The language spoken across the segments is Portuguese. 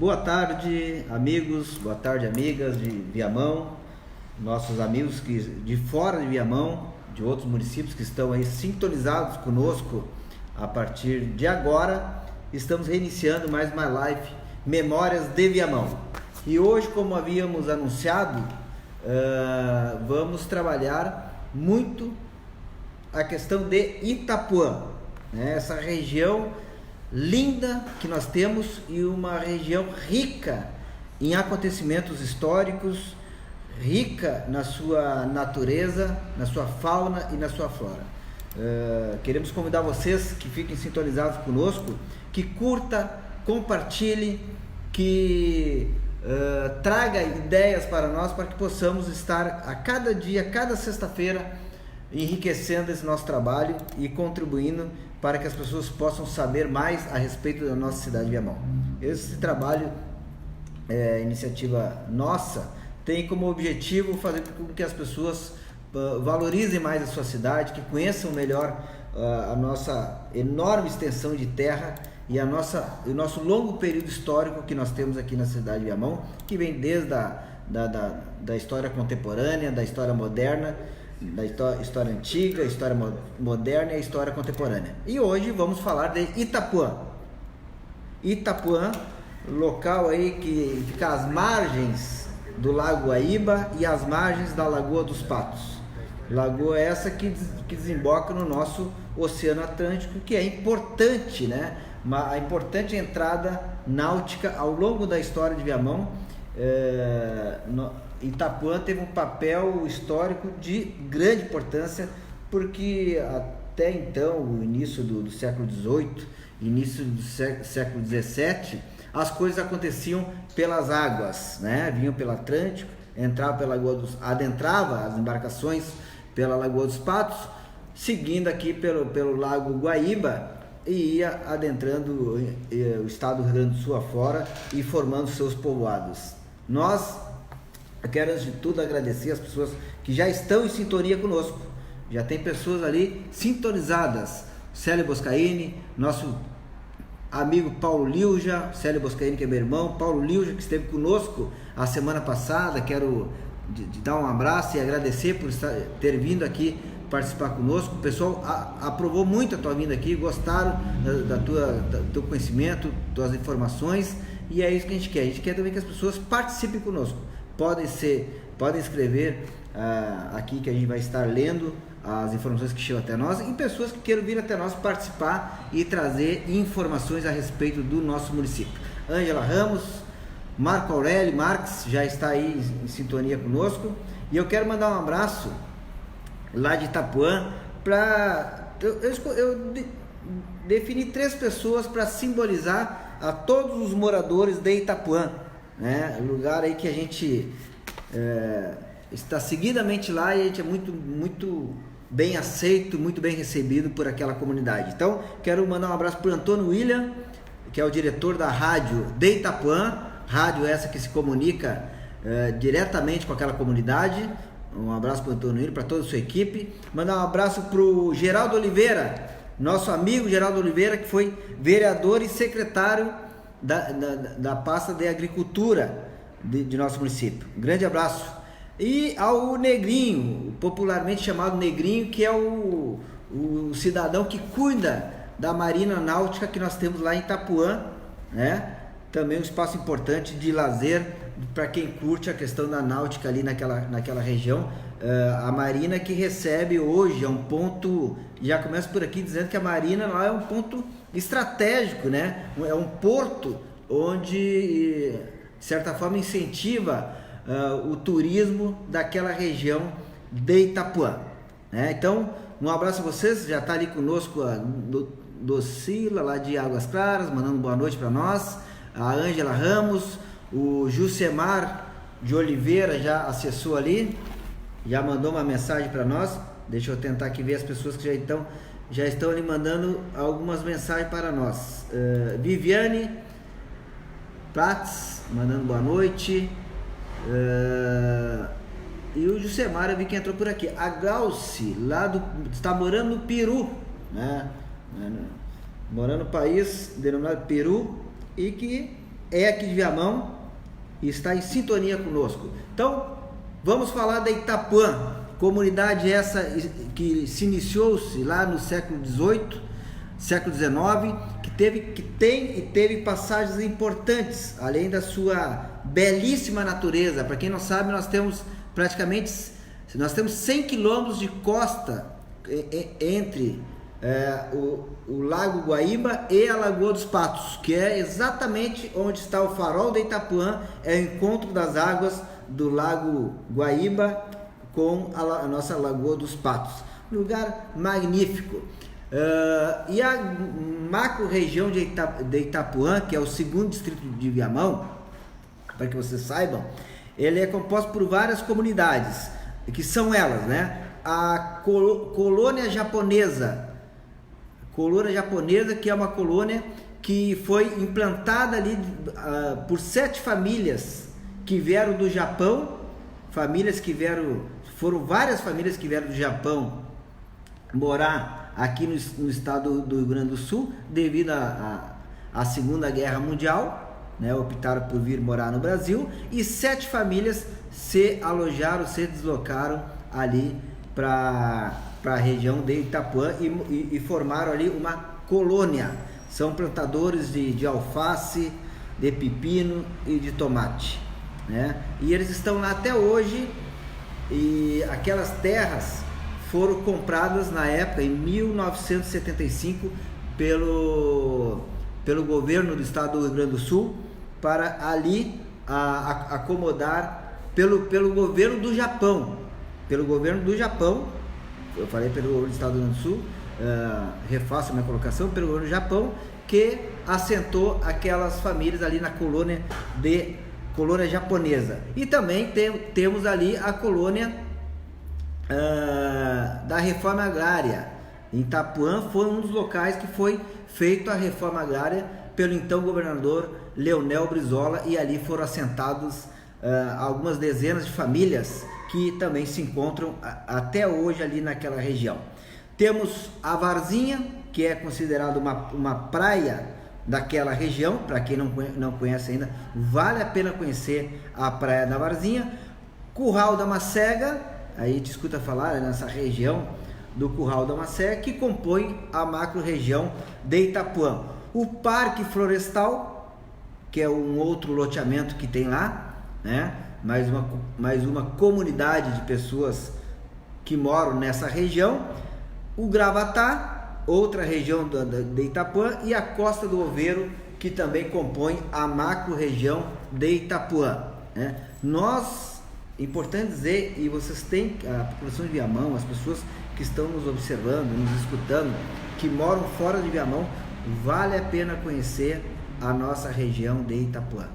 Boa tarde, amigos, boa tarde, amigas de Viamão, nossos amigos que de fora de Viamão, de outros municípios que estão aí sintonizados conosco a partir de agora. Estamos reiniciando mais uma live Memórias de Viamão. E hoje, como havíamos anunciado, vamos trabalhar muito a questão de Itapuã, né? Essa região linda que nós temos e uma região rica em acontecimentos históricos, rica na sua natureza, na sua fauna e na sua flora. Queremos convidar vocês que fiquem sintonizados conosco, que curta, compartilhe, que traga ideias para nós, para que possamos estar a cada dia, cada sexta-feira, enriquecendo esse nosso trabalho e contribuindo para que as pessoas possam saber mais a respeito da nossa cidade de Viamão. Esse trabalho, iniciativa nossa, tem como objetivo fazer com que as pessoas valorizem mais a sua cidade, que conheçam melhor a nossa enorme extensão de terra e o nosso longo período histórico que nós temos aqui na cidade de Viamão, que vem desde da história contemporânea, da história moderna, da história antiga, a história moderna e a história contemporânea. E hoje vamos falar de Itapuã. Itapuã, local aí que fica às margens do Lago Guaíba e às margens da Lagoa dos Patos. Lagoa essa que desemboca no nosso Oceano Atlântico, que é importante, né? A importante entrada náutica ao longo da história de Viamão. Itapuã teve um papel histórico de grande importância, porque até então, o início do século XVIII, início do século XVII, as coisas aconteciam pelas águas, né? Vinham pelo Atlântico, adentrava as embarcações pela Lagoa dos Patos, seguindo aqui pelo Lago Guaíba, e ia adentrando o estado do Rio Grande do Sul afora e formando seus povoados. Eu quero, antes de tudo, agradecer as pessoas que já estão em sintonia conosco. Já tem pessoas ali sintonizadas. Célio Boscaini, nosso amigo Paulo Liuja, Célio Boscaini, que é meu irmão, Paulo Liuja, que esteve conosco a semana passada. Quero dar um abraço e agradecer por ter vindo aqui participar conosco. O pessoal aprovou muito a tua vinda aqui, gostaram do teu conhecimento, das informações, e é isso que a gente quer. A gente quer também que as pessoas participem conosco. Podem escrever aqui, que a gente vai estar lendo as informações que chegam até nós, e pessoas que queiram vir até nós participar e trazer informações a respeito do nosso município. Ângela Ramos, Marco Aurélio Marques já está aí em sintonia conosco, e eu quero mandar um abraço lá de Itapuã eu defini 3 pessoas para simbolizar a todos os moradores de Itapuã, né? Lugar aí que a gente está seguidamente lá, e a gente é muito, muito bem aceito, muito bem recebido por aquela comunidade. Então, quero mandar um abraço para o Antônio William, que é o diretor da rádio de Itapuã, rádio essa que se comunica diretamente com aquela comunidade. Um abraço para o Antônio William, para toda a sua equipe. Mandar um abraço para o Geraldo Oliveira, nosso amigo Geraldo Oliveira, que foi vereador e secretário da pasta de agricultura de nosso município. Um grande abraço. E ao Negrinho, popularmente chamado Negrinho, que é o cidadão que cuida da marina náutica que nós temos lá em Itapuã, né? Também um espaço importante de lazer para quem curte a questão da náutica ali naquela região. A marina que recebe hoje é um ponto, já começo por aqui dizendo que a marina lá é um ponto estratégico, né? É um porto onde, de certa forma, incentiva o turismo daquela região de Itapuã, né? Então, um abraço a vocês. Já está ali conosco a Docila, lá de Águas Claras, mandando boa noite para nós. A Ângela Ramos, o Jusemar de Oliveira já acessou ali, já mandou uma mensagem para nós. Deixa eu tentar aqui ver as pessoas que já estão ali mandando algumas mensagens para nós. Viviane Prats mandando boa noite. E o Jusemar, eu vi que entrou por aqui. A Glauci, está morando no Peru, né? Morando no país denominado Peru, e que é aqui de Viamão e está em sintonia conosco. Então, vamos falar da Itapuã, comunidade essa que se iniciou-se lá no século XVIII, século XIX, que tem e teve passagens importantes, além da sua belíssima natureza. Para quem não sabe, nós temos 100 quilômetros de costa entre o Lago Guaíba e a Lagoa dos Patos, que é exatamente onde está o farol da Itapuã, é o encontro das águas do Lago Guaíba com a nossa Lagoa dos Patos. Um lugar magnífico. E a macro região de Itapuã, que é o segundo distrito de Viamão, para que vocês saibam, ele é composto por várias comunidades, que são elas, né? A colônia japonesa, que é uma colônia que foi implantada ali por 7 famílias que vieram do Japão, foram várias famílias que vieram do Japão morar aqui no estado do Rio Grande do Sul, devido à Segunda Guerra Mundial, né? Optaram por vir morar no Brasil, e 7 famílias se deslocaram ali para a região de Itapuã e formaram ali uma colônia. São plantadores de alface, de pepino e de tomate, né? E eles estão lá até hoje, e aquelas terras foram compradas na época, em 1975, pelo governo do estado do Rio Grande do Sul, para ali acomodar pelo governo do Japão. Eu falei pelo governo do estado do Rio Grande do Sul, refaço a minha colocação, pelo governo do Japão, que assentou aquelas famílias ali na colônia japonesa. E também temos ali a colônia da reforma agrária. Em Itapuã foi um dos locais que foi feita a reforma agrária pelo então governador Leonel Brizola, e ali foram assentados algumas dezenas de famílias que também se encontram até hoje ali naquela região. Temos a Varzinha, que é considerada uma praia daquela região. Para quem não conhece ainda, vale a pena conhecer a praia da Varzinha. Curral da Macega, aí te escuta falar nessa região do Curral da Macega, que compõe a macro região de Itapuã. O Parque Florestal, que é um outro loteamento que tem lá, né? Mais uma comunidade de pessoas que moram nessa região. O Gravatá, outra região de Itapuã, e a Costa do Oveiro, que também compõe a macro região de Itapuã, né? Importante dizer, e vocês têm, a população de Viamão, as pessoas que estão nos observando, nos escutando, que moram fora de Viamão, vale a pena conhecer a nossa região de Itapuã.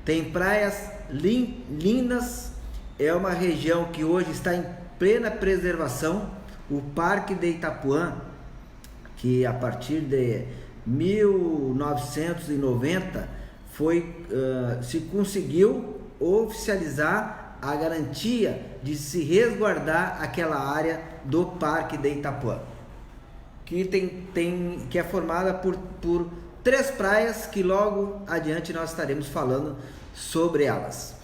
Tem praias lindas, é uma região que hoje está em plena preservação. O Parque de Itapuã, que a partir de 1990 se conseguiu oficializar a garantia de se resguardar aquela área do Parque de Itapuã, que é formada por 3 praias, que logo adiante nós estaremos falando sobre elas.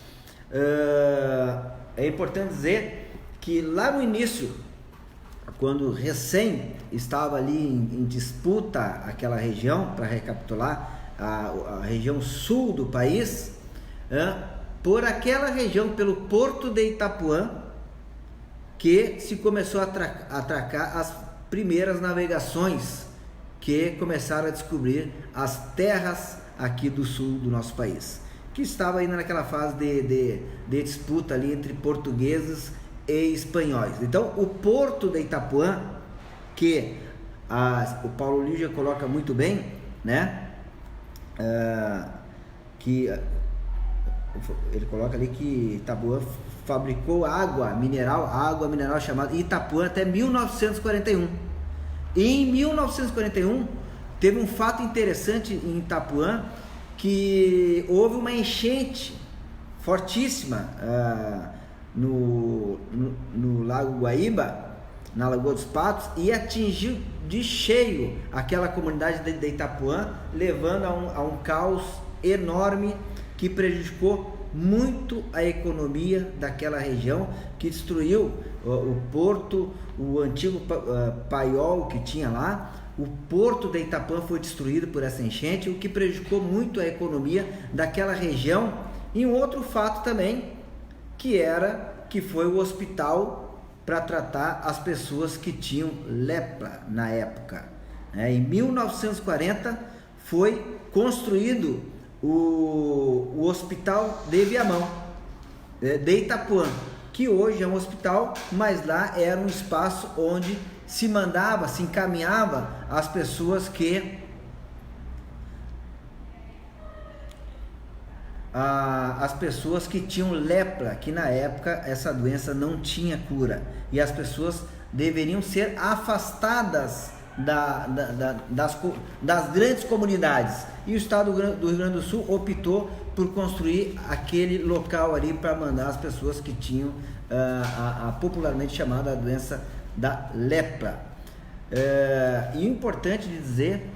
É importante dizer que lá no início, quando recém estava ali em disputa aquela região, para recapitular, a região sul do país, por aquela região, pelo Porto de Itapuã, que se começou a atracar as primeiras navegações que começaram a descobrir as terras aqui do sul do nosso país, que estava ainda naquela fase de disputa ali entre portugueses e espanhóis. Então, o Porto de Itapuã, que o Paulo Lígia coloca muito bem, né? Que ele coloca ali que Itapuã fabricou água mineral chamada Itapuã até 1941. E em 1941 teve um fato interessante em Itapuã, que houve uma enchente fortíssima no Lago Guaíba, na Lagoa dos Patos, e atingiu de cheio aquela comunidade de Itapuã, levando a um caos enorme que prejudicou muito a economia daquela região, que destruiu o porto, o antigo paiol que tinha lá. O porto de Itapuã foi destruído por essa enchente, o que prejudicou muito a economia daquela região. E um outro fato também, que foi o hospital para tratar as pessoas que tinham lepra na época. Em 1940 foi construído o Hospital de Viamão, de Itapuã, que hoje é um hospital, mas lá era um espaço onde se encaminhava as pessoas que tinham lepra, que na época essa doença não tinha cura, e as pessoas deveriam ser afastadas das grandes comunidades, e o estado do Rio Grande do Sul optou por construir aquele local ali para mandar as pessoas que tinham a popularmente chamada doença da lepra. E é importante dizer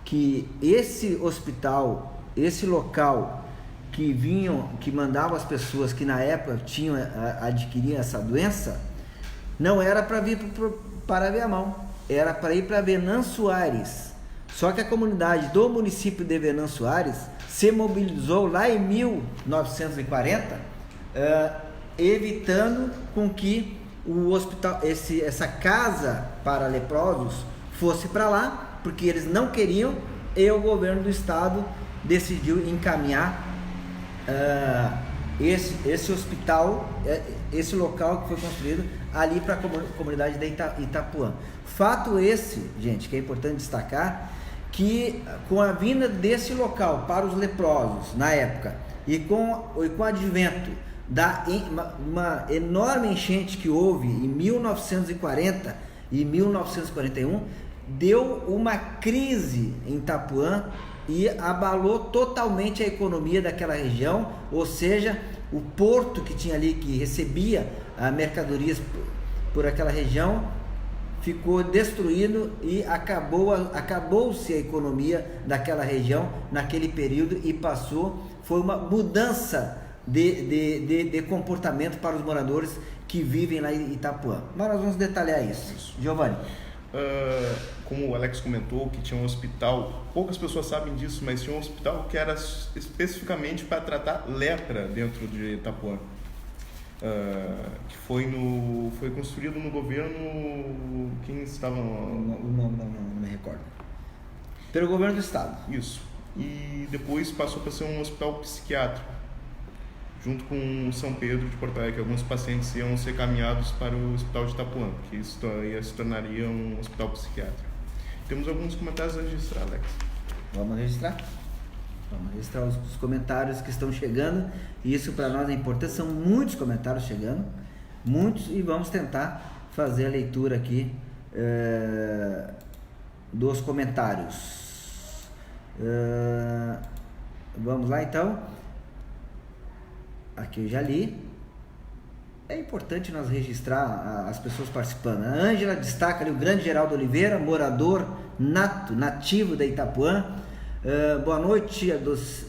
que esse hospital, esse local que mandava as pessoas que na época adquiriam essa doença, não era para vir para Viamão, era para ir para Venâncio Aires. Só que a comunidade do município de Venâncio Aires se mobilizou lá em 1940, evitando com que o hospital, essa casa para leprosos fosse para lá, porque eles não queriam, e o governo do estado decidiu encaminhar esse hospital, esse local que foi construído ali para a comunidade de Itapuã. Fato esse, gente, que é importante destacar, que com a vinda desse local para os leprosos na época, e com o advento uma enorme enchente que houve em 1940 e 1941, deu uma crise em Itapuã e abalou totalmente a economia daquela região. Ou seja, o porto que tinha ali, que recebia mercadorias por aquela região, ficou destruído e acabou-se a economia daquela região naquele período, e foi uma mudança de comportamento para os moradores que vivem lá em Itapuã. Mas nós vamos detalhar isso. Giovanni. Como o Alex comentou, que tinha um hospital, poucas pessoas sabem disso, mas tinha um hospital que era especificamente para tratar lepra dentro de Itapuã, que foi construído no governo, quem estava... Não me recordo. Pelo governo do estado. Isso. E depois passou para ser um hospital psiquiátrico, junto com o São Pedro de Porto Alegre. Alguns pacientes iam ser caminhados para o hospital de Itapuã, que se tornaria um hospital psiquiátrico. Temos alguns comentários a registrar, Alex. Vamos registrar os comentários que estão chegando. Isso para nós é importante, são muitos comentários chegando, e vamos tentar fazer a leitura aqui dos comentários. Vamos lá então. Aqui eu já li. É importante nós registrar as pessoas participando. A Ângela destaca ali o grande Geraldo Oliveira, morador nativo da Itapuã. Boa noite,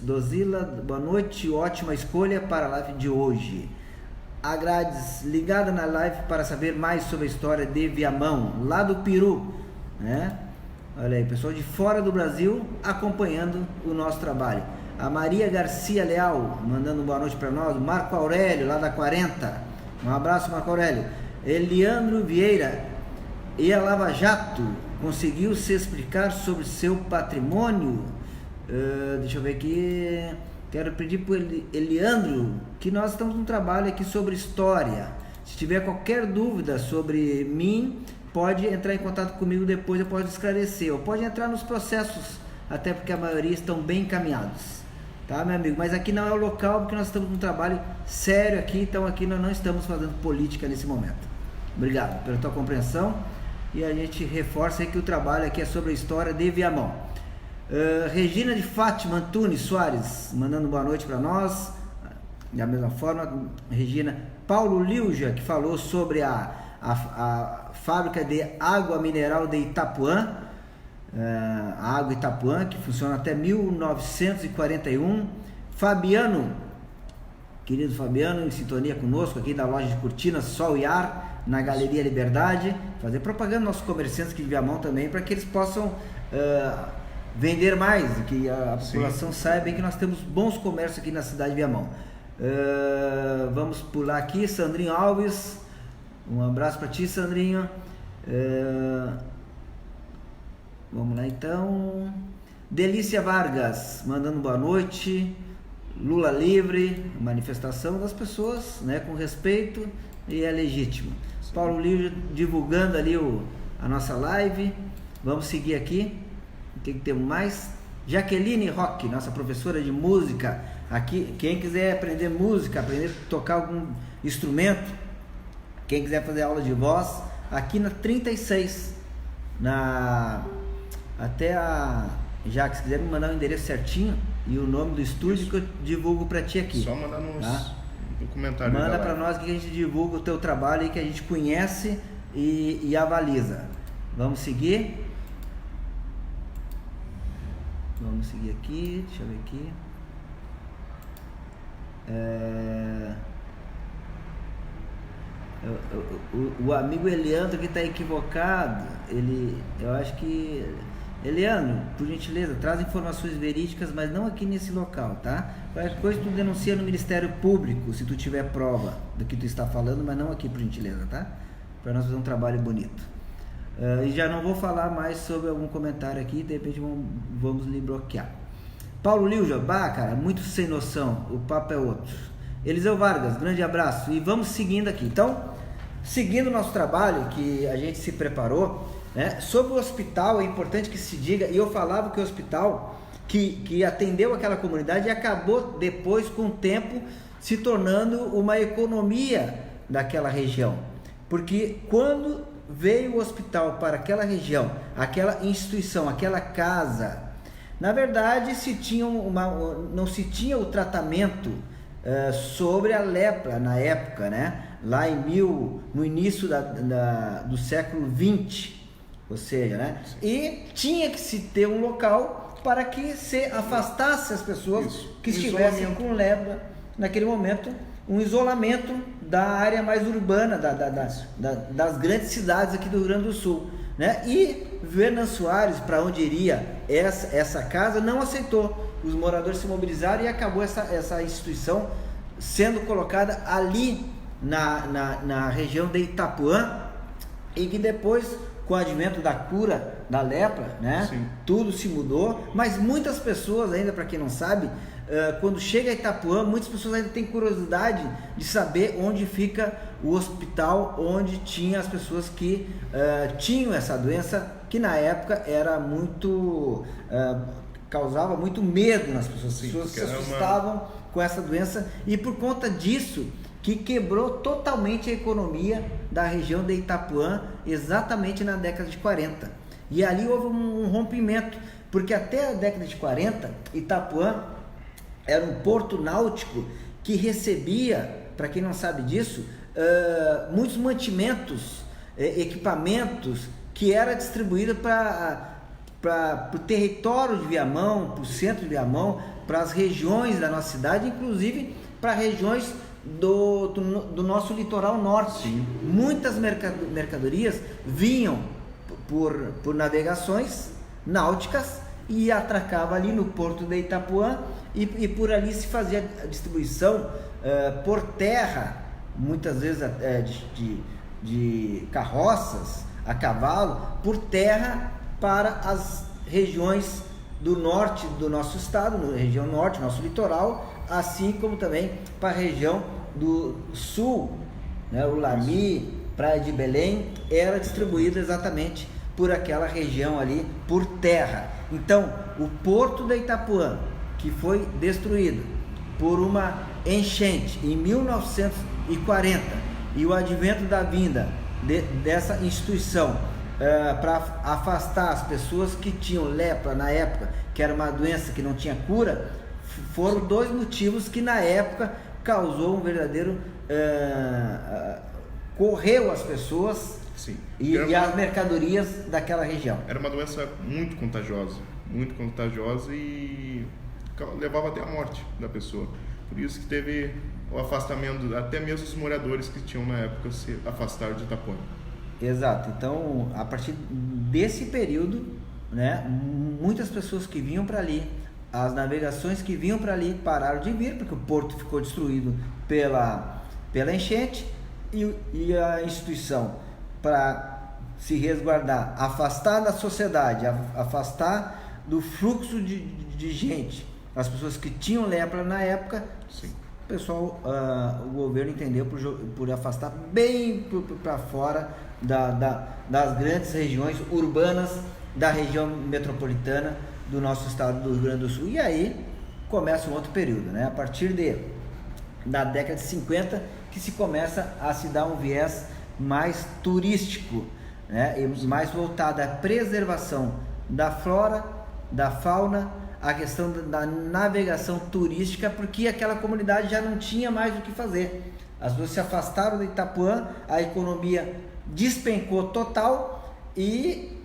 Dozila. Boa noite, ótima escolha para a live de hoje. A Grades ligada na live para saber mais sobre a história de Viamão, lá do Peru, né? Olha aí, pessoal de fora do Brasil acompanhando o nosso trabalho. A Maria Garcia Leal mandando boa noite para nós. Marco Aurélio, lá da 40. Um abraço, Marco Aurélio. Eliandro Vieira. E a Lava Jato conseguiu se explicar sobre seu patrimônio? Deixa eu ver aqui. Quero pedir para o Eliandro que nós estamos num trabalho aqui sobre história. Se tiver qualquer dúvida sobre mim, pode entrar em contato comigo depois, eu posso esclarecer. Ou pode entrar nos processos, até porque a maioria estão bem encaminhados. Tá, meu amigo? Mas aqui não é o local, porque nós estamos num trabalho sério aqui, então aqui nós não estamos fazendo política nesse momento. Obrigado pela tua compreensão, e a gente reforça aí que o trabalho aqui é sobre a história de Viamão. Regina de Fátima Antunes Soares mandando boa noite para nós. Da mesma forma, Regina. Paulo Lilja, que falou sobre a fábrica de água mineral de Itapuã. a Água Itapuã, que funciona até 1941. Fabiano, querido Fabiano, em sintonia conosco aqui da loja de cortinas Sol e Ar, na Galeria Liberdade. Fazer propaganda aos nossos comerciantes aqui de Viamão também, para que eles possam vender mais, que a população saiba que nós temos bons comércios aqui na cidade de Viamão. Vamos pular aqui, Sandrinho Alves, um abraço para ti, Sandrinho. Vamos lá então. Delícia Vargas mandando boa noite. Lula livre, manifestação das pessoas, né, com respeito, e é legítimo. Sim. Paulo Livre divulgando ali a nossa live. Vamos seguir aqui. O que temos mais? Jaqueline Roque, nossa professora de música aqui. Quem quiser aprender música, aprender a tocar algum instrumento, quem quiser fazer aula de voz, aqui na 36, já que se quiser me mandar o endereço certinho e o nome do estúdio, que eu divulgo para ti aqui. Só mandar no comentário. Manda para nós que a gente divulga o teu trabalho e que a gente conhece e avaliza. Vamos seguir. Vamos seguir aqui, deixa eu ver aqui. O amigo Eliandro que está equivocado, eu acho que... Eliandro, por gentileza, traz informações verídicas, mas não aqui nesse local, tá? Qualquer coisa tu denuncia no Ministério Público, se tu tiver prova do que tu está falando, mas não aqui, por gentileza, tá? Para nós fazer um trabalho bonito. E já não vou falar mais sobre algum comentário aqui, de repente vamos lhe bloquear. Paulo Lilja, cara, muito sem noção, o papo é outro. Eliseu Vargas, grande abraço. E vamos seguindo aqui. Então, seguindo o nosso trabalho, que a gente se preparou, né? Sobre o hospital, é importante que se diga, e eu falava que o hospital que atendeu aquela comunidade acabou depois, com o tempo, se tornando uma economia daquela região. Porque quando veio o hospital para aquela região, aquela instituição, aquela casa, na verdade não se tinha o tratamento sobre a lepra na época, né? Lá no início do século XX, ou seja, né? E tinha que se ter um local para que se afastasse as pessoas que estivessem com lepra naquele momento, um isolamento da área mais urbana, das grandes cidades aqui do Rio Grande do Sul, né? E Venâncio Soares, para onde iria essa casa, não aceitou. Os moradores se mobilizaram e acabou essa instituição sendo colocada ali na região de Itapuã, e que depois, com o advento da cura da lepra, né? Sim. Tudo se mudou, mas muitas pessoas ainda, para quem não sabe, quando chega a Itapuã, muitas pessoas ainda têm curiosidade de saber onde fica o hospital, onde tinha as pessoas que tinham essa doença, que na época era muito... causava muito medo nas pessoas. As pessoas se assustavam com essa doença, e por conta disso que quebrou totalmente a economia da região de Itapuã, exatamente na década de 40. E ali houve um rompimento, porque até a década de 40, Itapuã era um porto náutico que recebia, para quem não sabe disso, muitos mantimentos, equipamentos, que era distribuído para o território de Viamão, para o centro de Viamão, para as regiões da nossa cidade, inclusive para regiões do nosso litoral norte. Sim. Muitas mercadorias vinham por navegações náuticas e atracava ali no porto de Itapuã, e por ali se fazia a distribuição por terra, muitas vezes de carroças a cavalo, por terra, para as regiões do norte do nosso estado, região norte, nosso litoral, assim como também para a região do sul, né? O Lami, Praia de Belém, era distribuída exatamente por aquela região ali, por terra. Então, o porto de Itapuã, que foi destruído por uma enchente em 1940, e o advento da vinda dessa instituição para afastar as pessoas que tinham lepra na época, que era uma doença que não tinha cura, foram dois motivos que na época causou um verdadeiro correu as pessoas Sim. E as mercadorias daquela região. Era uma doença muito contagiosa e levava até a morte da pessoa. Por isso que teve o afastamento, até mesmo os moradores que tinham na época se afastaram de Itapuã. Exato. Então, a partir desse período, né, muitas pessoas que vinham para ali, as navegações que vinham para ali pararam de vir, porque o porto ficou destruído pela enchente e a instituição, para se resguardar, afastar da sociedade, afastar do fluxo de gente, as pessoas que tinham lepra na época. Sim. O pessoal, o governo entendeu por afastar bem para fora das grandes regiões urbanas da região metropolitana do nosso estado do Rio Grande do Sul. E aí começa um outro período, né? A partir da década de 50 que se começa a se dar um viés mais turístico, né? E mais voltado à preservação da flora, da fauna, a questão da navegação turística, porque aquela comunidade já não tinha mais o que fazer. As pessoas se afastaram de Itapuã, a economia despencou total e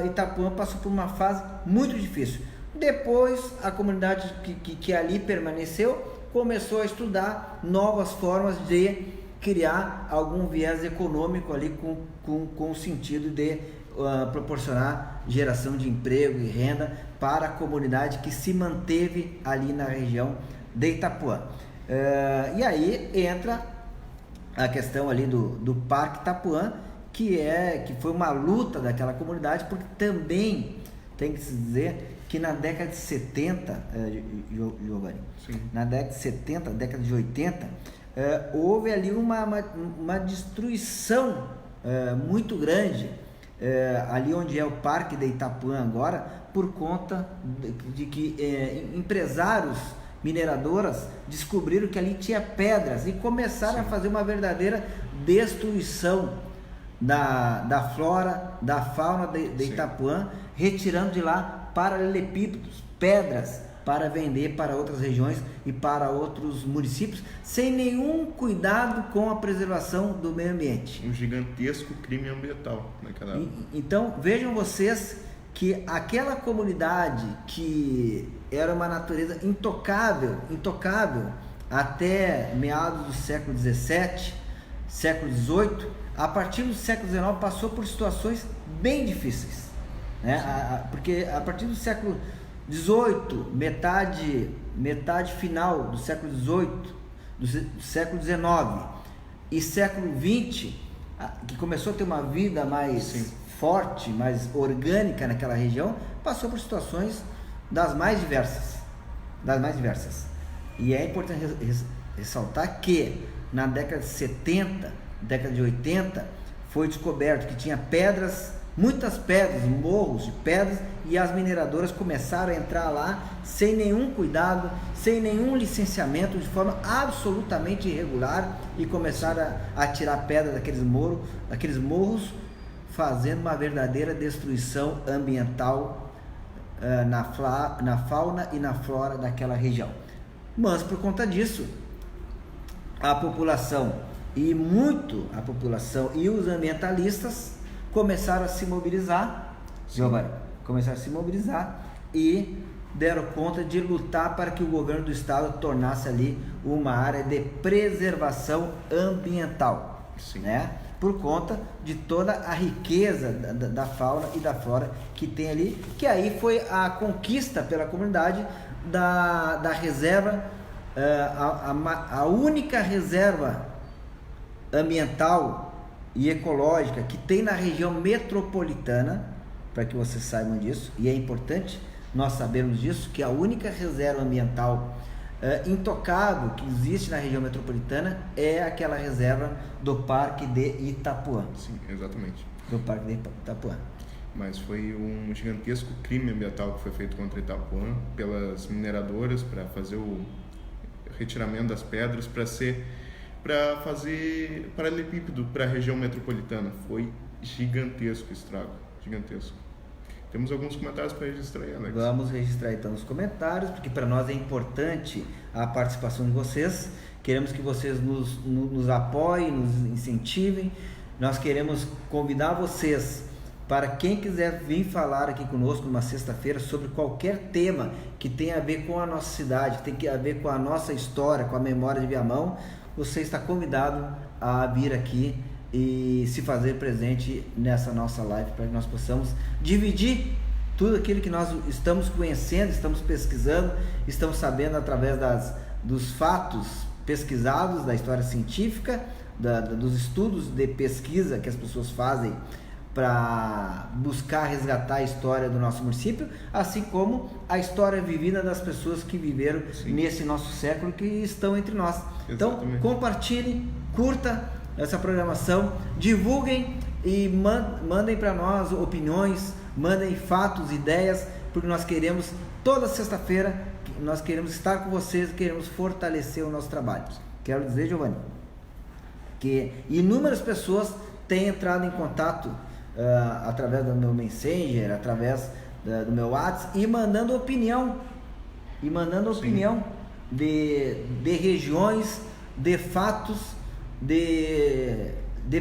Itapuã passou por uma fase muito difícil. Depois, a comunidade que ali permaneceu começou a estudar novas formas de criar algum viés econômico ali com o sentido de proporcionar geração de emprego e renda para a comunidade que se manteve ali na região de Itapuã. E aí entra a questão ali do Parque Itapuã, que foi uma luta daquela comunidade, porque também tem que se dizer que na década de 70, Giovanni, na década de 70, década de 80, houve ali uma destruição muito grande, ali onde é o Parque de Itapuã agora, por conta de que empresários mineradoras descobriram que ali tinha pedras e começaram a fazer uma verdadeira destruição da flora, da fauna de Itapuã, retirando de lá paralelepípedos, pedras, para vender para outras regiões e para outros municípios, sem nenhum cuidado com a preservação do meio ambiente. Um gigantesco crime ambiental naquela época. Então vejam vocês que aquela comunidade que era uma natureza intocável até meados do século XVII, século XVIII, a partir do século XIX passou por situações bem difíceis, né? Porque a partir do século XVIII, metade final do século XVIII, do século XIX e século XX, que começou a ter uma vida mais forte, mais orgânica naquela região, passou por situações das mais diversas. E é importante ressaltar que na década de 70, década de 80, foi descoberto que tinha pedras, muitas pedras, morros de pedras, e as mineradoras começaram a entrar lá sem nenhum cuidado, sem nenhum licenciamento, de forma absolutamente irregular, e começaram a tirar pedra daqueles morros, fazendo uma verdadeira destruição ambiental na fauna e na flora daquela região. Mas por conta disso, a população e os ambientalistas começaram a se mobilizar, e deram conta de lutar para que o governo do estado tornasse ali uma área de preservação ambiental, né? Por conta de toda a riqueza da fauna e da flora que tem ali, que aí foi a conquista pela comunidade da reserva, a única reserva ambiental e ecológica que tem na região metropolitana, para que vocês saibam disso, e é importante nós sabermos disso, que a única reserva ambiental intocável que existe na região metropolitana é aquela reserva do Parque de Itapuã. Sim, exatamente. Do Parque de Itapuã. Mas foi um gigantesco crime ambiental que foi feito contra Itapuã pelas mineradoras para fazer o retiramento das pedras, para fazer paralelepípedo para a região metropolitana. Foi gigantesco o estrago, gigantesco. Temos alguns comentários para registrar aí, Alex. Vamos registrar então os comentários, porque para nós é importante a participação de vocês. Queremos que vocês nos apoiem, nos incentivem, nós queremos convidar vocês para quem quiser vir falar aqui conosco numa sexta-feira sobre qualquer tema que tenha a ver com a nossa cidade, que tenha a ver com a nossa história, com a memória de Viamão, você está convidado a vir aqui e se fazer presente nessa nossa live para que nós possamos dividir tudo aquilo que nós estamos conhecendo, estamos pesquisando, estamos sabendo através dos fatos pesquisados, da história científica, dos estudos de pesquisa que as pessoas fazem para buscar resgatar a história do nosso município, assim como a história vivida das pessoas que viveram nesse nosso século, que estão entre nós. Exatamente. Então, compartilhe, curta essa programação, divulguem e mandem para nós opiniões, mandem fatos, ideias, porque nós queremos, toda sexta-feira, nós queremos estar com vocês, queremos fortalecer o nosso trabalho. Quero dizer, Giovanni, que inúmeras pessoas têm entrado em contato através do meu Messenger, através do meu WhatsApp, e mandando opinião de regiões, de fatos, de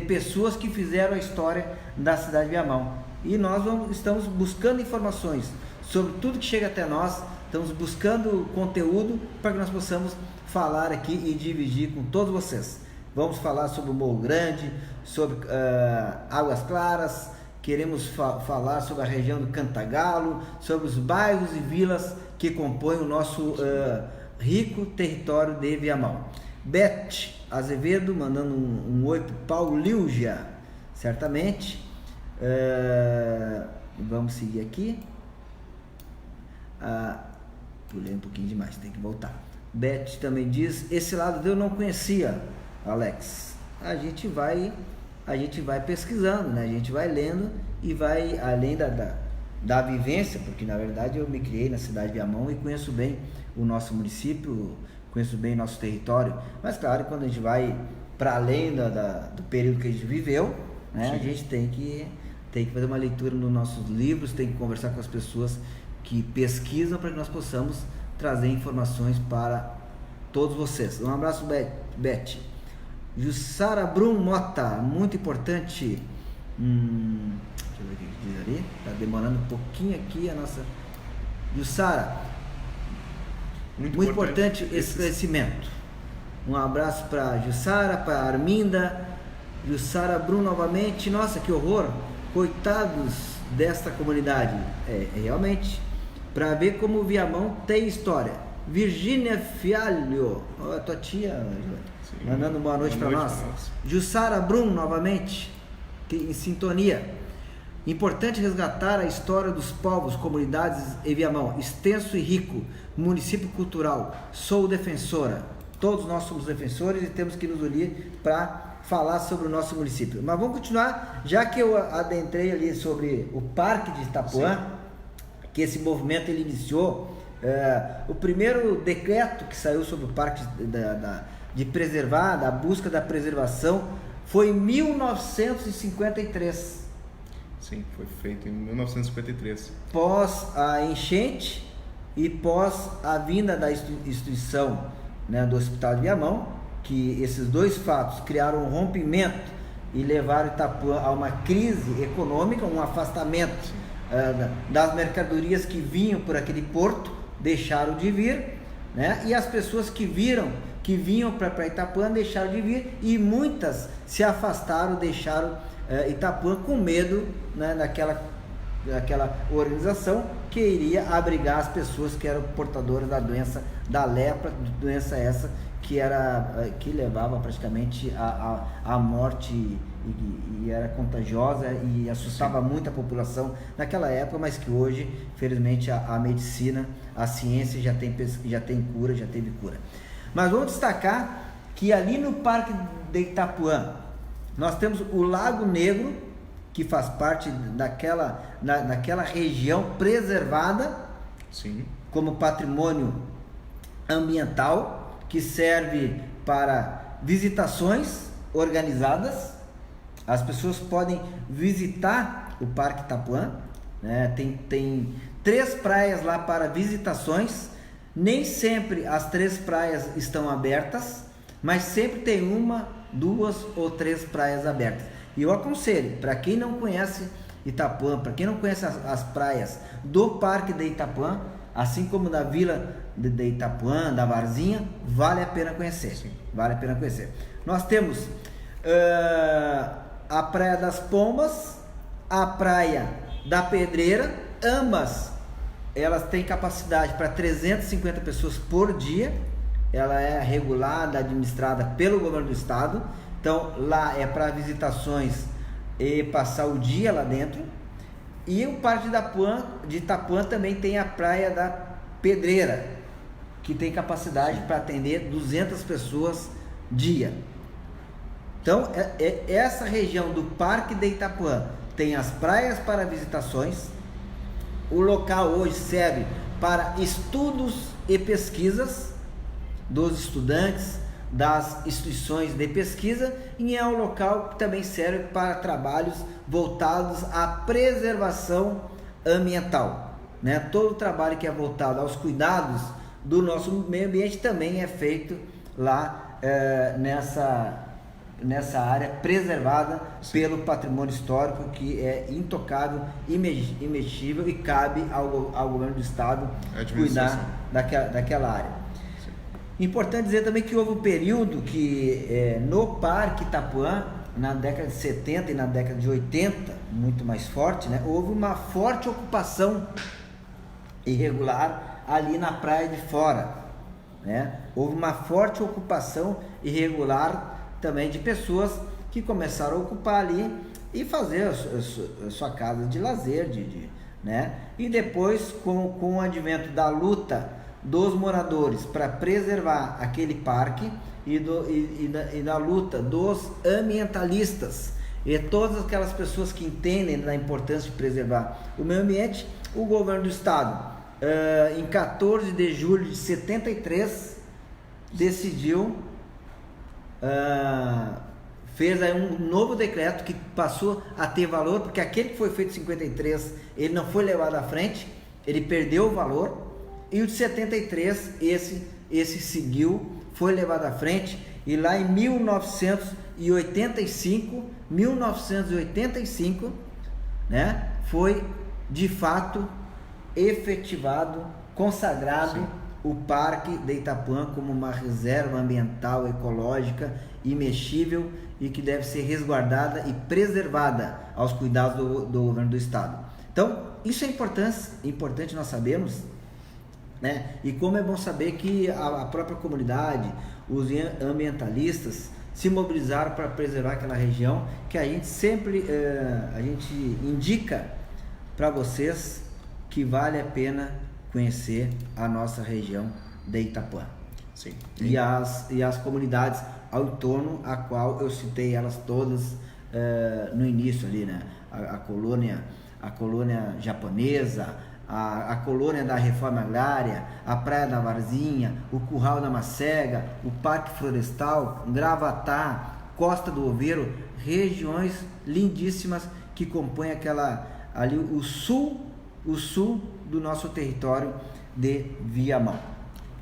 pessoas que fizeram a história da cidade de Viamão. E nós estamos buscando informações sobre tudo que chega até nós, estamos buscando conteúdo para que nós possamos falar aqui e dividir com todos vocês. Vamos falar sobre o Morro Grande, sobre Águas Claras, queremos falar sobre a região do Cantagalo, sobre os bairros e vilas que compõem o nosso rico território de Viamão. Beth Azevedo mandando um oi para o Paulilja, certamente. Vamos seguir aqui. Pulei um pouquinho demais, tem que voltar. Beth também diz: esse lado eu não conhecia, Alex. A gente vai pesquisando, né? A gente vai lendo e vai além da vivência, porque na verdade eu me criei na cidade de Viamão e conheço bem o nosso município, conheço bem o nosso território, mas claro, quando a gente vai para além do período que a gente viveu, né? A gente tem que fazer uma leitura nos nossos livros, tem que conversar com as pessoas que pesquisam para que nós possamos trazer informações para todos vocês. Um abraço, Beth. Jussara Brum Mota, muito importante. Deixa eu ver o que diz ali. Está demorando um pouquinho aqui a nossa. Jussara, muito importante esse esclarecimento. Um abraço para Jussara, para Arminda. Jussara Brum novamente. Nossa, que horror! Coitados desta comunidade. Realmente, para ver como o Viamão tem história. Virgínia Fialho, a tua tia, mandando boa noite para nós. Jussara Brum novamente, em sintonia. Importante resgatar a história dos povos, comunidades em Viamão, extenso e rico, município cultural. Sou defensora. Todos nós somos defensores e temos que nos unir para falar sobre o nosso município. Mas vamos continuar, já que eu adentrei ali sobre o Parque de Itapuã, que esse movimento ele iniciou. O primeiro decreto que saiu sobre o parque de preservar, da busca da preservação, foi em 1953. Sim, foi feito em 1953. Pós a enchente e pós a vinda da instituição, né, do Hospital de Viamão, que esses dois fatos criaram um rompimento e levaram Itapuã a uma crise econômica, um afastamento das mercadorias que vinham por aquele porto, deixaram de vir, né? E as pessoas que vinham para Itapuã deixaram de vir, e muitas se afastaram, deixaram Itapuã com medo, né, daquela organização que iria abrigar as pessoas que eram portadoras da doença da lepra, doença essa que levava praticamente à morte e era contagiosa e assustava muito a população naquela época, mas que hoje, felizmente, a medicina, a ciência já tem cura, já teve cura. Mas vamos destacar que ali no Parque de Itapuã nós temos o Lago Negro, que faz parte naquela região preservada. Sim. Como patrimônio ambiental, que serve para visitações organizadas. As pessoas podem visitar o Parque Itapuã, né? Tem 3 praias lá para visitações. Nem sempre as 3 praias estão abertas, mas sempre tem 1, 2 ou 3 praias abertas. E eu aconselho, para quem não conhece Itapuã, para quem não conhece as praias do Parque de Itapuã, assim como da Vila de Itapuã, da Varzinha, vale a pena conhecer. Sim. Vale a pena conhecer. Nós temos a Praia das Pombas, a Praia da Pedreira, ambas elas têm capacidade para 350 pessoas por dia. Ela é regulada, administrada pelo governo do estado. Então lá é para visitações e passar o dia lá dentro. E o Parque de Itapuã também tem a Praia da Pedreira, que tem capacidade para atender 200 pessoas dia. Então essa região do Parque de Itapuã tem as praias para visitações. O local hoje serve para estudos e pesquisas dos estudantes, das instituições de pesquisa, e é um local que também serve para trabalhos voltados à preservação ambiental, né? Todo o trabalho que é voltado aos cuidados do nosso meio ambiente também é feito lá nessa área preservada pelo patrimônio histórico, que é intocável, imexível, e cabe ao governo do estado cuidar daquela área. Sim. Importante dizer também que houve um período que no Parque Itapuã, na década de 70 e na década de 80, muito mais forte, né? Houve uma forte ocupação irregular ali na Praia de Fora, né? Houve uma forte ocupação irregular também de pessoas que começaram a ocupar ali e fazer a sua casa de lazer, né? E depois, com o advento da luta dos moradores para preservar aquele parque e da luta dos ambientalistas e todas aquelas pessoas que entendem da importância de preservar o meio ambiente, o governo do estado, em 14 de julho de 73, decidiu, fez aí um novo decreto que passou a ter valor, porque aquele que foi feito em 53, ele não foi levado à frente, ele perdeu o valor, e o de 73, esse seguiu, foi levado à frente, e lá em 1985, né, foi de fato efetivado, consagrado. Sim. O Parque de Itapuã como uma reserva ambiental, ecológica, imexível, e que deve ser resguardada e preservada aos cuidados do governo do estado. Então, isso é importante nós sabermos, né? E como é bom saber que a própria comunidade, os ambientalistas se mobilizaram para preservar aquela região, que a gente sempre indica para vocês que vale a pena conhecer a nossa região de Itapuã. Sim. E as comunidades ao entorno, a qual eu citei elas todas no início ali, né? A colônia japonesa, a colônia da Reforma Agrária, a Praia da Varzinha, o Curral da Macega, o Parque Florestal, Gravatá, Costa do Oveiro, regiões lindíssimas que compõem ali o sul do nosso território de Viamão.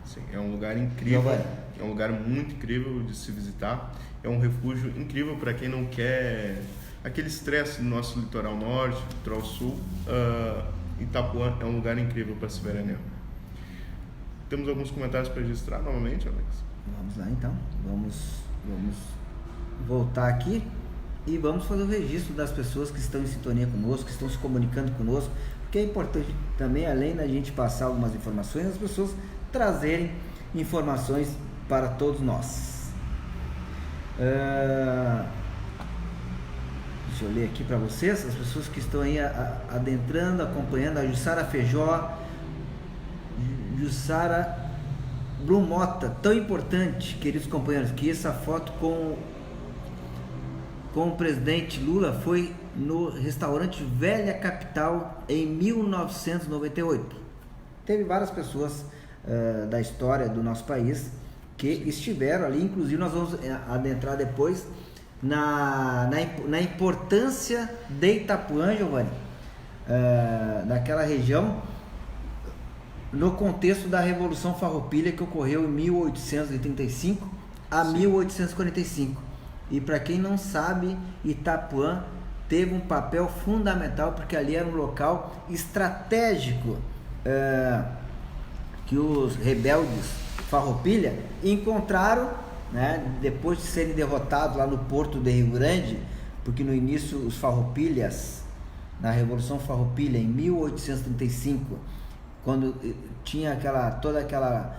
Sim, é um lugar incrível, é um lugar muito incrível de se visitar, é um refúgio incrível para quem não quer aquele estresse do nosso litoral norte, litoral sul. Itapuã é um lugar incrível para se veranear. Temos alguns comentários para registrar novamente, Alex? Vamos lá então, vamos voltar aqui e vamos fazer o registro das pessoas que estão em sintonia conosco, que estão se comunicando conosco, porque é importante também, além da gente passar algumas informações, as pessoas trazerem informações para todos nós. Deixa eu ler aqui para vocês, as pessoas que estão aí adentrando, acompanhando, a Jussara Feijó, Jussara Brumota, tão importante, queridos companheiros, que essa foto com o presidente Lula foi no restaurante Velha Capital em 1998. Teve várias pessoas da história do nosso país que estiveram ali, inclusive nós vamos adentrar depois na importância de Itapuã, Giovanni, daquela região, no contexto da Revolução Farroupilha, que ocorreu em 1835 a 1845. E para quem não sabe, Itapuã teve um papel fundamental, porque ali era um local estratégico que os rebeldes Farroupilha encontraram, né, depois de serem derrotados lá no Porto de Rio Grande, porque no início os Farroupilhas, na Revolução Farroupilha em 1835, quando tinha toda aquela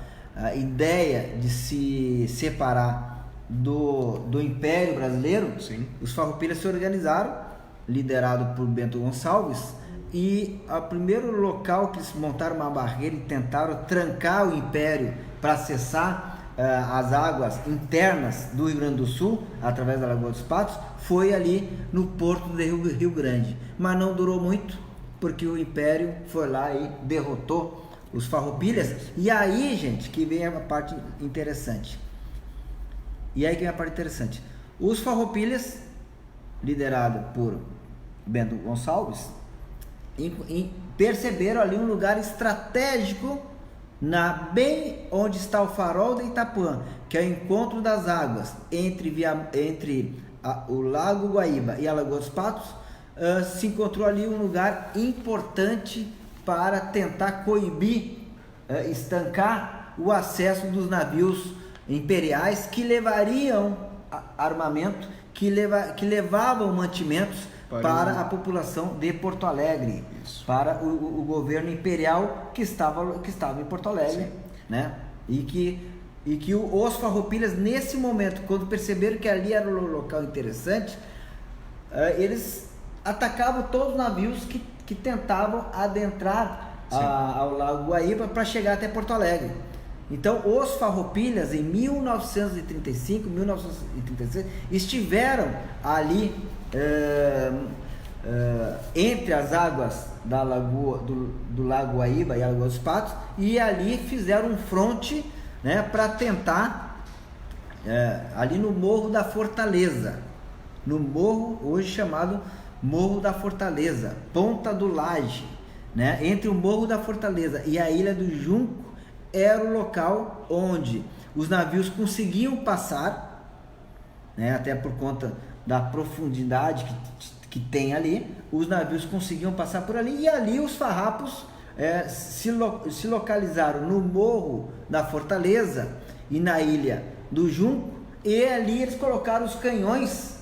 ideia de se separar do Império Brasileiro, sim, os Farroupilhas se organizaram, liderado por Bento Gonçalves, e o primeiro local que eles montaram uma barreira e tentaram trancar o Império para acessar as águas internas do Rio Grande do Sul, através da Lagoa dos Patos, foi ali no Porto de Rio Grande. Mas não durou muito, porque o Império foi lá e derrotou os Farroupilhas. E aí, gente, que vem a parte interessante. Os Farroupilhas, liderado por Bento Gonçalves, perceberam ali um lugar estratégico bem onde está o farol de Itapuã, que é o encontro das águas entre o Lago Guaíba e a Lagoa dos Patos. Se encontrou ali um lugar importante para tentar coibir, estancar o acesso dos navios imperiais que levariam armamento, que levavam mantimentos para a população de Porto Alegre, isso, para o governo imperial que estava em Porto Alegre, né? E que os Farroupilhas, nesse momento, quando perceberam que ali era um local interessante, eles atacavam todos os navios que tentavam adentrar ao Lago Guaíba para chegar até Porto Alegre. Então, os Farroupilhas, em 1935, 1936, estiveram ali entre as águas da lagoa, do Lago Guaíba e a Lagoa dos Patos, e ali fizeram um fronte, né, para tentar, ali no Morro da Fortaleza, no morro hoje chamado Morro da Fortaleza, Ponta do Laje, né, entre o Morro da Fortaleza e a Ilha do Junco, era o local onde os navios conseguiam passar, né, até por conta da profundidade que tem ali, os navios conseguiam passar por ali, e ali os farrapos se localizaram no Morro da Fortaleza e na Ilha do Junco, e ali eles colocaram os canhões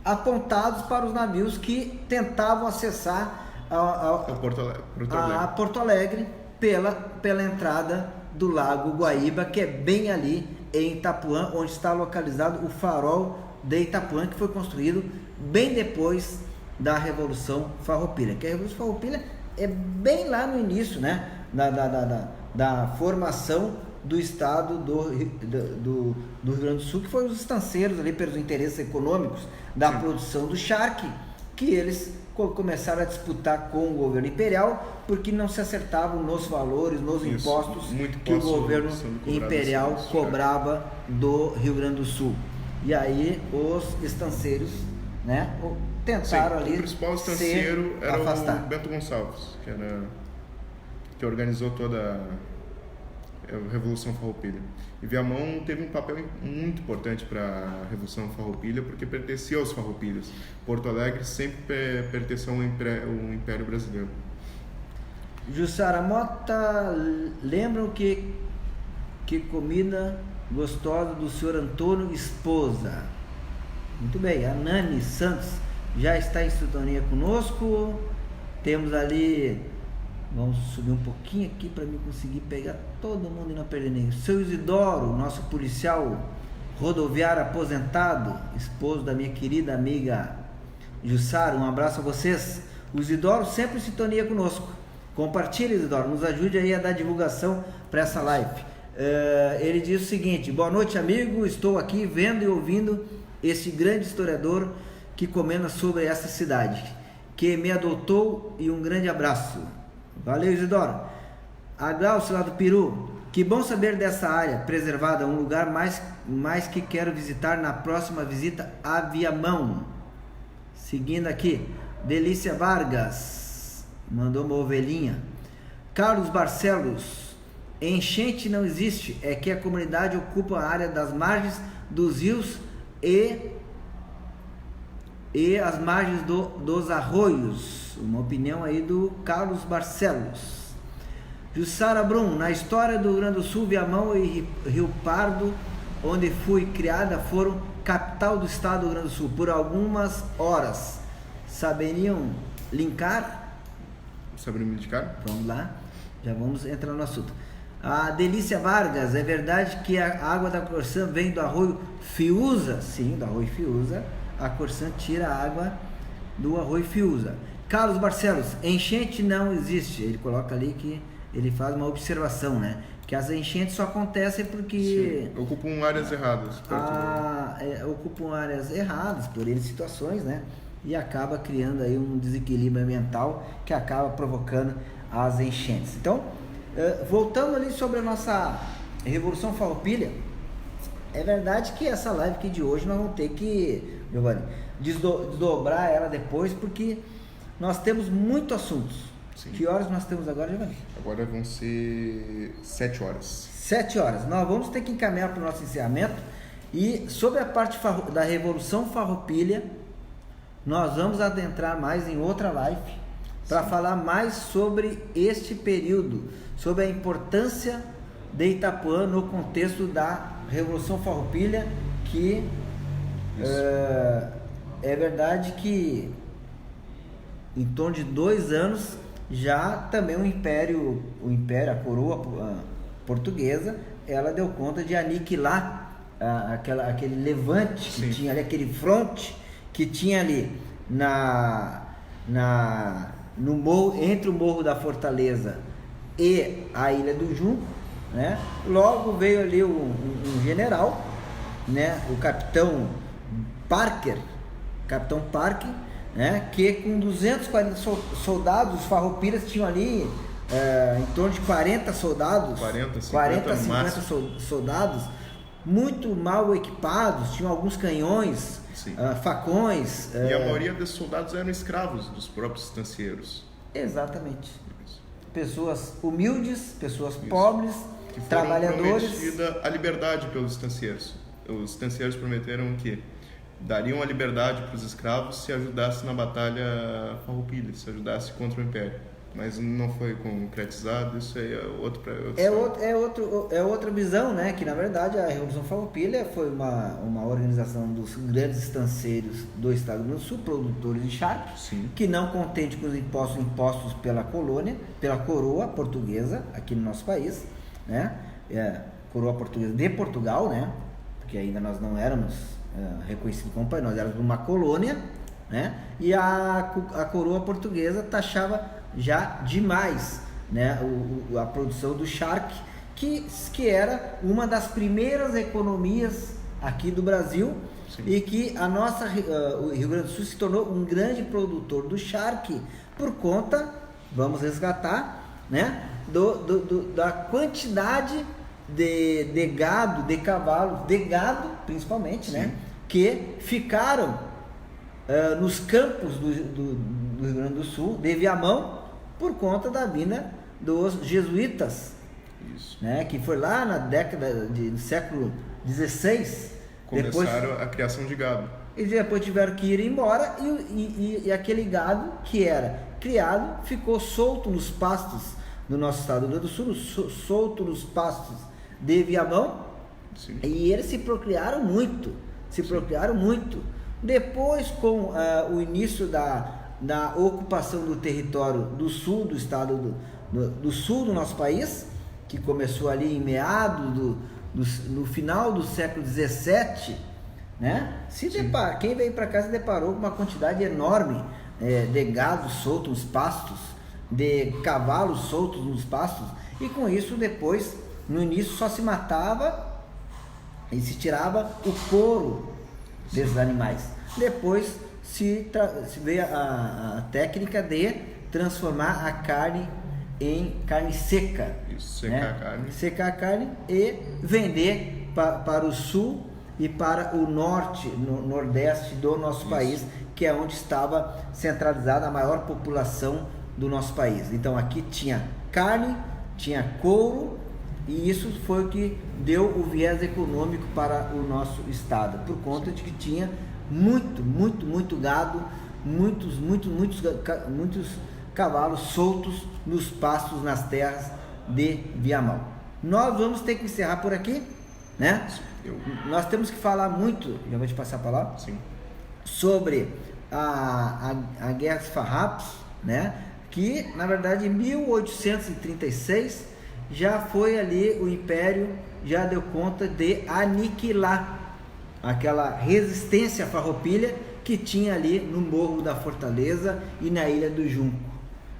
apontados para os navios que tentavam acessar a Porto Alegre pela entrada do Lago Guaíba, que é bem ali em Itapuã, onde está localizado o farol de Itapuã, que foi construído bem depois da Revolução Farroupilha, que a Revolução Farroupilha é bem lá no início, né, da formação do estado do Rio Grande do Sul, que foi os estanceiros ali pelos interesses econômicos da produção do charque, que eles começaram a disputar com o governo imperial, porque não se acertavam nos valores, nos impostos que o governo imperial cobrava do Rio Grande do Sul. E aí os estanceiros, né, tentaram ali. O principal estanceiro era afastar. O Bento Gonçalves, que organizou toda a Revolução Farroupilha. E Viamão teve um papel muito importante para a Revolução Farroupilha, porque pertencia aos Farroupilhas. Porto Alegre sempre pertenceu ao Império Brasileiro. Jussara Mota, lembram que comida gostosa do senhor Antônio esposa? Muito bem, a Nani Santos já está em sintonia conosco. Temos ali, vamos subir um pouquinho aqui para mim conseguir pegar todo mundo e não perder ninguém. Seu Isidoro, nosso policial rodoviário aposentado, esposo da minha querida amiga Jussara, um abraço a vocês. O Isidoro sempre em sintonia conosco. Compartilhe, Isidoro, nos ajude aí a dar divulgação para essa live. Ele diz o seguinte: boa noite, amigo, estou aqui vendo e ouvindo esse grande historiador que comenta sobre essa cidade, que me adotou, e um grande abraço. Valeu, Isidoro. A Glaucia lá do Peru, que bom saber dessa área preservada, um lugar mais que quero visitar na próxima visita a Viamão. Seguindo aqui, Delícia Vargas mandou uma ovelhinha. Carlos Barcelos, enchente não existe, é que a comunidade ocupa a área das margens dos rios e e as margens dos arroios. Uma opinião aí do Carlos Barcelos. Jussara Brum, na história do Rio Grande do Sul, Viamão e Rio Pardo, onde fui criada, foram capital do estado do Rio Grande do Sul por algumas horas. Saberiam linkar? Saberiam me indicar? Vamos lá, já vamos entrar no assunto. A Delícia Vargas, é verdade que a água da Corsã vem do arroio Fiuza? Sim, do arroio Fiuza. A Corsã tira a água do arroio Fiuza. Carlos Barcelos, enchente não existe. Ele coloca ali que ele faz uma observação, né? Que as enchentes só acontecem porque... Sim, ocupam áreas erradas. Ocupam áreas erradas, por N situações, né? E acaba criando aí um desequilíbrio ambiental que acaba provocando as enchentes. Então, voltando ali sobre a nossa Revolução Farroupilha, é verdade que essa live aqui de hoje nós vamos ter que, Giovanni, desdobrar ela depois, porque nós temos muitos assuntos. Sim. Que horas nós temos agora, Giovanni? Agora vão ser 7 horas. 7 horas. Nós vamos ter que encaminhar para o nosso encerramento. E sobre a parte da Revolução Farroupilha, nós vamos adentrar mais em outra live para falar mais sobre este período, sobre a importância de Itapuã no contexto da Revolução Farroupilha, que é verdade que em torno de 2 anos já também o império, a coroa portuguesa, ela deu conta de aniquilar aquele levante que tinha ali, aquele fronte que tinha ali no morro, entre o Morro da Fortaleza e a Ilha do Junco, né? Logo veio ali um general, né? O capitão Parker, né? Que com 240 soldados, os farroupilhas tinham ali em torno de 40 soldados, 50 soldados, muito mal equipados, tinham alguns canhões, facões. E a maioria desses soldados eram escravos dos próprios estancieiros. Exatamente. Pessoas humildes, pessoas pobres, que trabalhadores. Prometida a liberdade pelos estancieiros. Os estancieiros prometeram que dariam a liberdade para os escravos se ajudasse na batalha farroupilha, se ajudasse contra o Império. Mas não foi concretizado, isso aí é outra visão, né? Que na verdade a Revolução Farroupilha foi uma organização dos grandes estanceiros do estado do Rio Grande do Sul, produtores de charque, que não contente com os impostos pela colônia, pela coroa portuguesa aqui no nosso país, né? Coroa portuguesa de Portugal, né? Porque ainda nós não éramos reconhecidos como país, nós éramos uma colônia, né? E a coroa portuguesa taxava já demais, né, a produção do charque, que era uma das primeiras economias aqui do Brasil. Sim. E que o Rio Grande do Sul se tornou um grande produtor do charque por conta, vamos resgatar, né, da quantidade de gado, de cavalos, de gado principalmente, né, que ficaram nos campos do Rio Grande do Sul, de Viamão, por conta da vinda dos jesuítas. Isso. Né, que foi lá na década do século XVI. Começaram a criação de gado. E depois tiveram que ir embora e aquele gado que era criado ficou solto nos pastos do nosso estado do Rio Grande do Sul, solto nos pastos de Viamão. Sim. E eles se procriaram muito, Depois, com o início da ocupação do território do sul do estado do sul do nosso país, que começou ali em meados no final do século XVII, né? Quem veio para cá se deparou com uma quantidade enorme de gado solto nos pastos, de cavalos soltos nos pastos, e com isso depois, no início, só se matava e se tirava o couro desses animais. Depois se veio a técnica de transformar a carne em carne seca. Isso, secar a carne. Secar a carne e vender para o sul e para o norte, nordeste do nosso país, que é onde estava centralizada a maior população do nosso país. Então aqui tinha carne, tinha couro, e isso foi o que deu o viés econômico para o nosso estado, por conta de que tinha muito gado, muitos cavalos soltos nos pastos, nas terras de Viamão. Nós vamos ter que encerrar por aqui, né? Nós temos que falar muito, já vou te passar a palavra, Sim. sobre a Guerra dos Farrapos, né? Que na verdade em 1836 já foi ali, o Império já deu conta de aniquilar aquela resistência farroupilha que tinha ali no Morro da Fortaleza e na Ilha do Junco.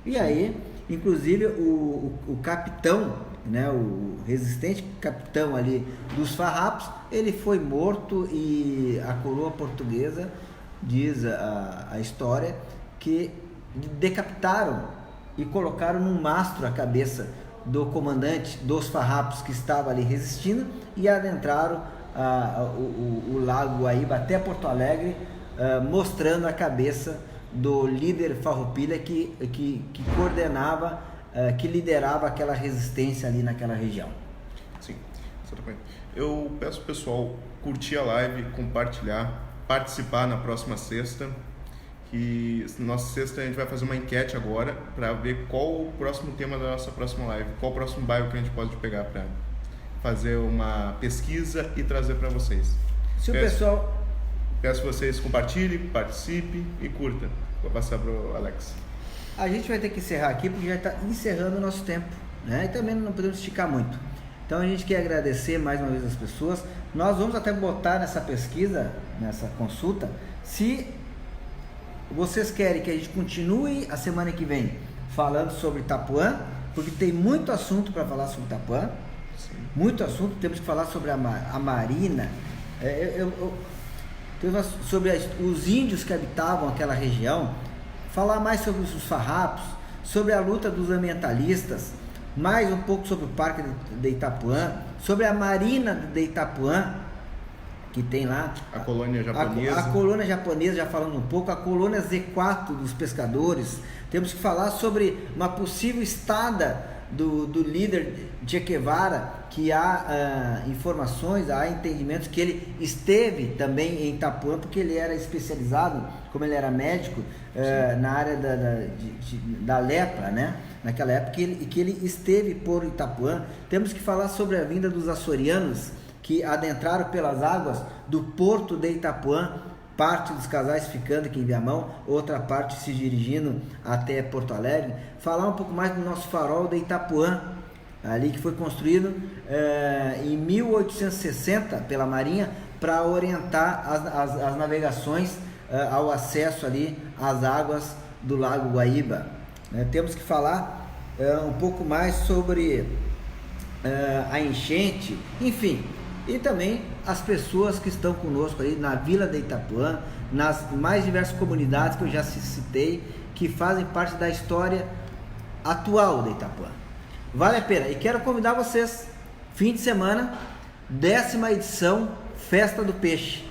E aí, inclusive, o capitão, né, o resistente capitão ali dos Farrapos, ele foi morto, e a coroa portuguesa diz a história que decapitaram e colocaram num mastro a cabeça do comandante dos Farrapos que estava ali resistindo, e adentraram o Lago Guaíba até Porto Alegre, mostrando a cabeça do líder farroupilha que coordenava, que liderava aquela resistência ali naquela região. Sim, exatamente. Eu peço ao pessoal curtir a live, compartilhar, participar na próxima sexta, que nossa sexta a gente vai fazer uma enquete agora para ver qual o próximo tema da nossa próxima live, qual o próximo bairro que a gente pode pegar para fazer uma pesquisa e trazer para vocês. Peço que vocês compartilhem, participem e curtam. Vou passar para o Alex. A gente vai ter que encerrar aqui porque já está encerrando o nosso tempo, né? E também não podemos esticar muito. Então a gente quer agradecer mais uma vez as pessoas. Nós vamos até botar nessa pesquisa, nessa consulta, se vocês querem que a gente continue a semana que vem falando sobre Itapuã, porque tem muito assunto para falar sobre Itapuã. Sim. Muito assunto. Temos que falar sobre a Marina, sobre os índios que habitavam aquela região, falar mais sobre os Farrapos, sobre a luta dos ambientalistas, mais um pouco sobre o Parque de Itapuã, sobre a Marina de Itapuã, que tem lá a colônia japonesa. A colônia japonesa, já falando um pouco, a colônia Z4 dos pescadores. Temos que falar sobre uma possível estada do líder Che Guevara, que há informações, há entendimentos que ele esteve também em Itapuã, porque ele era especializado, como ele era médico, na área da lepra, né? Naquela época, que ele esteve por Itapuã. Temos que falar sobre a vinda dos açorianos, que adentraram pelas águas do porto de Itapuã, parte dos casais ficando aqui em Viamão, outra parte se dirigindo até Porto Alegre. Falar um pouco mais do nosso farol de Itapuã, ali que foi construído em 1860 pela Marinha, para orientar as navegações ao acesso ali às águas do Lago Guaíba. Temos que falar um pouco mais sobre a enchente, enfim, e também as pessoas que estão conosco aí na Vila de Itapuã, nas mais diversas comunidades que eu já citei, que fazem parte da história atual de Itapuã. Vale a pena. E quero convidar vocês, fim de semana, 10ª edição Festa do Peixe,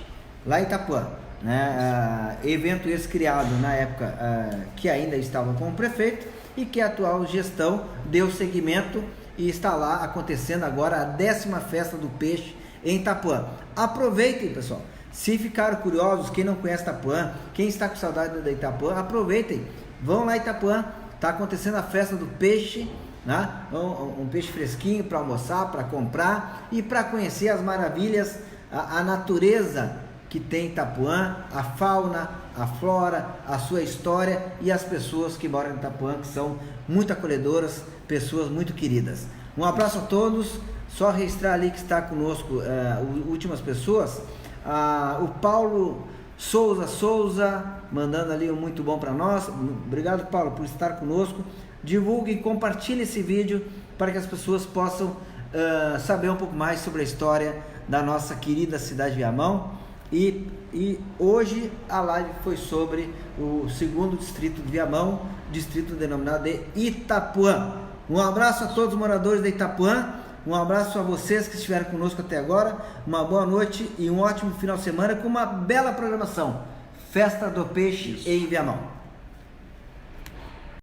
lá em Itapuã, né? Evento esse criado na época que ainda estava com o prefeito, e que a atual gestão deu seguimento, e está lá acontecendo agora a 10ª Festa do Peixe em Itapuã. Aproveitem, pessoal. Se ficaram curiosos, quem não conhece Itapuã, quem está com saudade da Itapuã, aproveitem. Vão lá em Itapuã, está acontecendo a Festa do Peixe, né? Um peixe fresquinho para almoçar, para comprar e para conhecer as maravilhas, a natureza que tem Itapuã, a fauna, a flora, a sua história, e as pessoas que moram em Itapuã, que são muito acolhedoras, pessoas muito queridas. Um abraço a todos. Só registrar ali que está conosco últimas pessoas, o Paulo Souza, mandando ali um muito bom para nós. Obrigado, Paulo, por estar conosco. Divulgue e compartilhe esse vídeo para que as pessoas possam saber um pouco mais sobre a história da nossa querida cidade de Viamão. E hoje a live foi sobre o 2º distrito de Viamão, distrito denominado de Itapuã. Um abraço a todos os moradores de Itapuã. Um abraço a vocês que estiveram conosco até agora. Uma boa noite e um ótimo final de semana com uma bela programação. Festa do Peixe em Viamão.